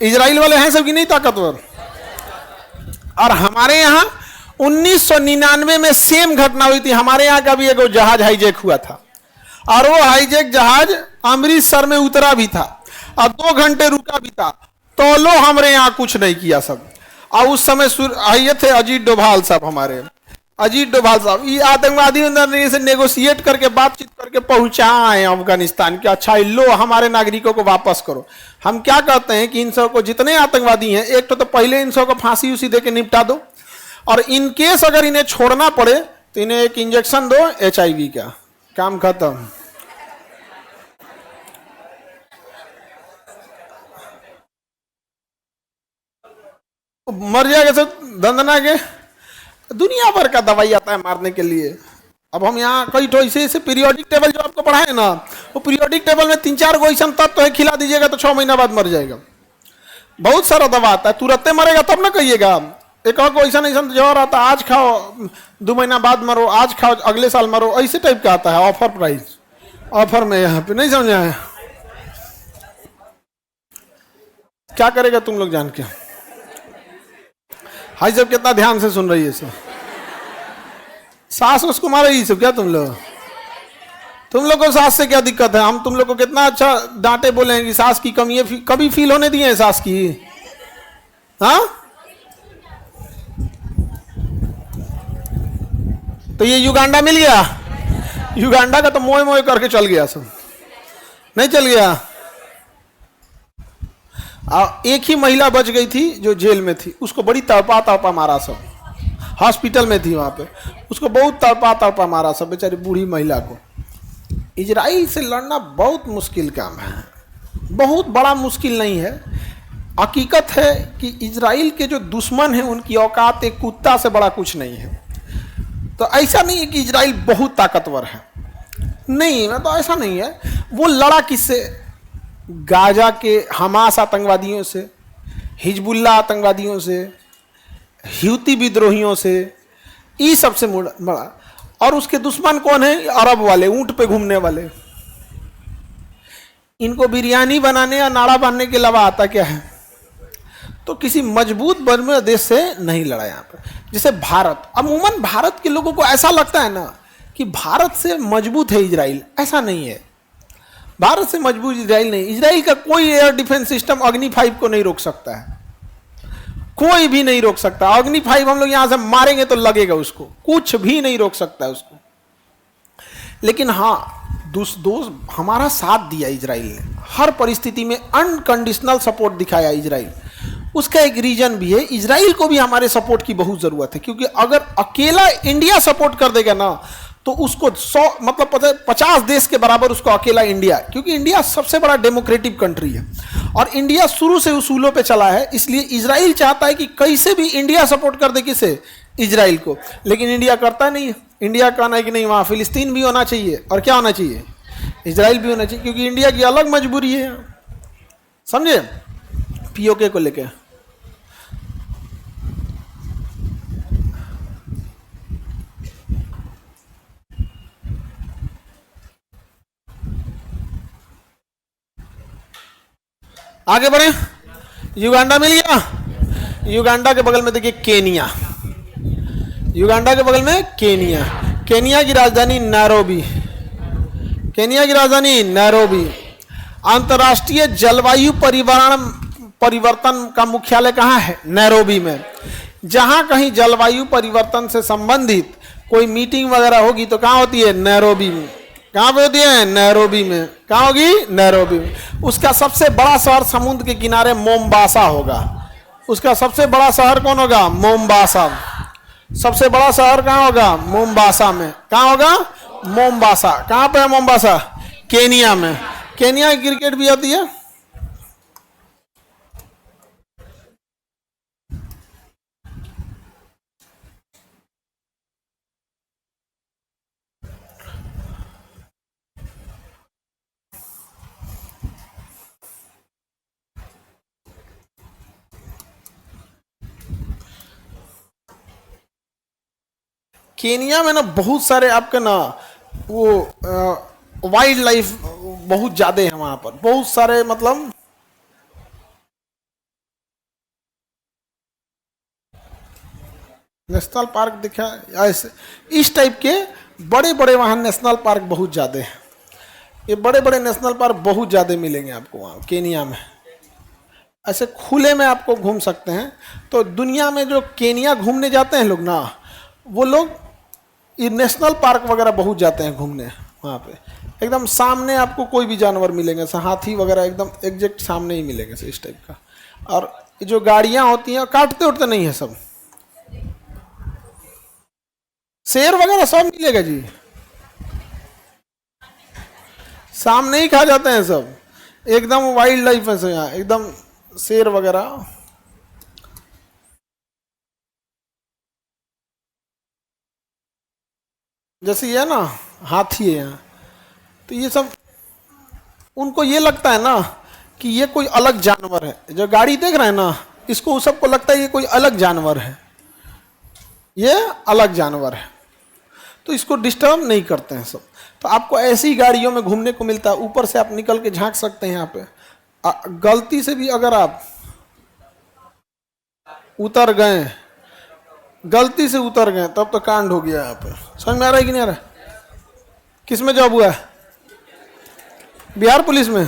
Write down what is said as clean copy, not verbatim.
Israel वाले हैं सब कि नहीं ताकतवर? और हमारे यहाँ 1999 में सेम घटना हुई थी। हमारे यहाँ का भी एक जहाज हाईजैक हुआ था और वो हाईजैक जहाज अमृतसर में उतरा भी था और 2 घंटे रुका भी था, तो लो हमारे यहाँ कुछ नहीं किया सब। और उस समय आइए थे अजीत डोभाल साहब, हमारे अजीत डोभाल साहब, ये आतंकवादी से नेगोशिएट करके बातचीत करके पहुंचाए अफगानिस्तान के। अच्छा लो हमारे नागरिकों को वापस करो। हम क्या कहते हैं कि इन सब को, जितने आतंकवादी हैं, एक तो पहले इन सब को फांसी उसी दे के निपटा दो, और इन केस अगर इन्हें छोड़ना पड़े तो इन्हें एक इंजेक्शन दो HIV का, काम खत्म। मर जाएगा सब दंदना के। दुनिया भर का दवाई आता है मारने के लिए। अब हम यहाँ कई तो ऐसे पीरियोडिक टेबल जो आपको पढ़ाए ना, वो पीरियोडिक टेबल में 3-4 गो ऐसा तत्व है, खिला दीजिएगा तो 6 महीना बाद मर जाएगा। बहुत सारा दवा आता है, तुरंत मरेगा तब ना कहिएगा। एक और ऐसा जहर आता है, आज खाओ 2 महीना बाद मरो, आज खाओ अगले साल मरो, ऐसे टाइप का आता है। ऑफर प्राइस, ऑफर में यहाँ पे नहीं समझा है। क्या करेगा तुम लोग जान के? हाई सब कितना ध्यान से सुन रही है सब। सास उसको मारेगी सब क्या तुम लोग? तुम लोग को सास से क्या दिक्कत है? हम तुम लोग को कितना अच्छा डांटे बोले हैं कि सास की कमी है, कभी फील होने दिए हैं सास की? हाँ, तो ये युगांडा मिल गया, युगांडा का तो मोए मोए करके चल गया सब, नहीं चल गया। एक ही महिला बच गई थी जो जेल में थी, उसको बड़ी तड़पा मारा सब, हॉस्पिटल में थी वहां पे, उसको बहुत तड़पा मारा सब, बेचारी बूढ़ी महिला को। इजराइल से लड़ना बहुत मुश्किल काम है, बहुत बड़ा मुश्किल नहीं है। हकीकत है कि इजराइल के जो दुश्मन हैं उनकी औकात एक कुत्ता से बड़ा कुछ नहीं है। तो ऐसा नहीं है कि इजराइल बहुत ताकतवर है, नहीं, मैं तो ऐसा नहीं है। वो लड़ा किससे? गाजा के हमास आतंकवादियों से, हिजबुल्ला आतंकवादियों से, ह्यूती विद्रोहियों से, ये सबसे बड़ा। और उसके दुश्मन कौन है? अरब वाले, ऊंट पे घूमने वाले। इनको बिरयानी बनाने या नाड़ा बांधने के अलावा आता क्या है? तो किसी मजबूत बर्मे देश से नहीं लड़ा यहाँ पर। जैसे भारत, अमूमन भारत के लोगों को ऐसा लगता है ना कि भारत से मजबूत है इजराइल, ऐसा नहीं है। भारत से मजबूत इजराइल नहीं। इजराइल का कोई एयर डिफेंस सिस्टम अग्नि 5 को नहीं रोक सकता है, कोई भी नहीं रोक सकता। अग्नि 5 हम लोग यहां से मारेंगे तो लगेगा उसको, कुछ भी नहीं रोक सकता है उसको। लेकिन हाँ, दोस्त हमारा साथ दिया इजराइल ने, हर परिस्थिति में अनकंडीशनल सपोर्ट दिखाया इजराइल। उसका एक रीजन भी है, इजराइल को भी हमारे सपोर्ट की बहुत जरूरत है, क्योंकि अगर अकेला इंडिया सपोर्ट कर देगा ना तो उसको 100 मतलब 50 देश के बराबर उसको अकेला इंडिया, क्योंकि इंडिया सबसे बड़ा डेमोक्रेटिक कंट्री है और इंडिया शुरू से उसूलों पे चला है। इसलिए इजराइल चाहता है कि कैसे भी इंडिया सपोर्ट कर दे किसे? इजराइल को। लेकिन इंडिया करता नहीं है। इंडिया कहना है कि नहीं, वहाँ फिलिस्तीन भी होना चाहिए और क्या होना चाहिए? इजराइल भी होना चाहिए, क्योंकि इंडिया की अलग मजबूरी है, समझे, POK को लेकर। आगे बढ़े, युगांडा मिल गया। युगांडा के बगल में देखिए केनिया, युगांडा के बगल में केनिया। केनिया की राजधानी नैरोबी, केनिया की राजधानी नैरोबी। अंतर्राष्ट्रीय जलवायु परिवर्तन का मुख्यालय कहाँ है? नैरोबी में। जहां कहीं जलवायु परिवर्तन से संबंधित कोई मीटिंग वगैरह होगी तो कहाँ होती है? नैरोबी में। कहाँ पे होती है? नैरोबी में। कहाँ होगी? नैरोबी में। उसका सबसे बड़ा शहर समुद्र के किनारे मोम्बासा होगा। उसका सबसे बड़ा शहर कौन होगा? मोम्बासा। सबसे बड़ा शहर कहाँ होगा? मोम्बासा में। कहाँ होगा? मोम्बासा। कहाँ पे है मोम्बासा? केनिया में। केनिया की क्रिकेट भी आती है। केनिया में ना बहुत सारे आपके ना वो वाइल्ड लाइफ बहुत ज्यादा है वहां पर, बहुत सारे मतलब नेशनल पार्क दिखा ऐसे इस टाइप के बड़े बड़े वहाँ नेशनल पार्क बहुत ज़्यादा है। ये बड़े बड़े नेशनल पार्क बहुत ज़्यादा मिलेंगे आपको वहाँ केनिया में। ऐसे खुले में आपको घूम सकते हैं। तो दुनिया में जो केनिया घूमने जाते हैं लोग ना, वो लोग ये नेशनल पार्क वगैरह बहुत जाते हैं घूमने। वहाँ पे एकदम सामने आपको कोई भी जानवर मिलेंगे, जैसे हाथी वगैरह एकदम एग्जैक्ट सामने ही मिलेंगे इस टाइप का। और ये जो गाड़ियाँ होती हैं काटते उठते नहीं है सब। शेर वगैरह सब मिलेगा जी, सामने ही खा जाते हैं सब। एकदम वाइल्ड लाइफ है यहाँ एकदम, शेर वगैरह। जैसे ये है ना हाथी है यहाँ, तो ये सब उनको ये लगता है ना कि ये कोई अलग जानवर है। जो गाड़ी देख रहे हैं ना, इसको सबको लगता है ये कोई अलग जानवर है, ये अलग जानवर है, तो इसको डिस्टर्ब नहीं करते हैं सब। तो आपको ऐसी गाड़ियों में घूमने को मिलता है, ऊपर से आप निकल के झांक सकते हैं यहाँ पे। गलती से भी अगर आप उतर गए, गलती से उतर गए, तब तो कांड हो गया यहाँ पे। समझ में आ रहा है कि नहीं आ रहा है? किस में जॉब हुआ है? बिहार पुलिस में।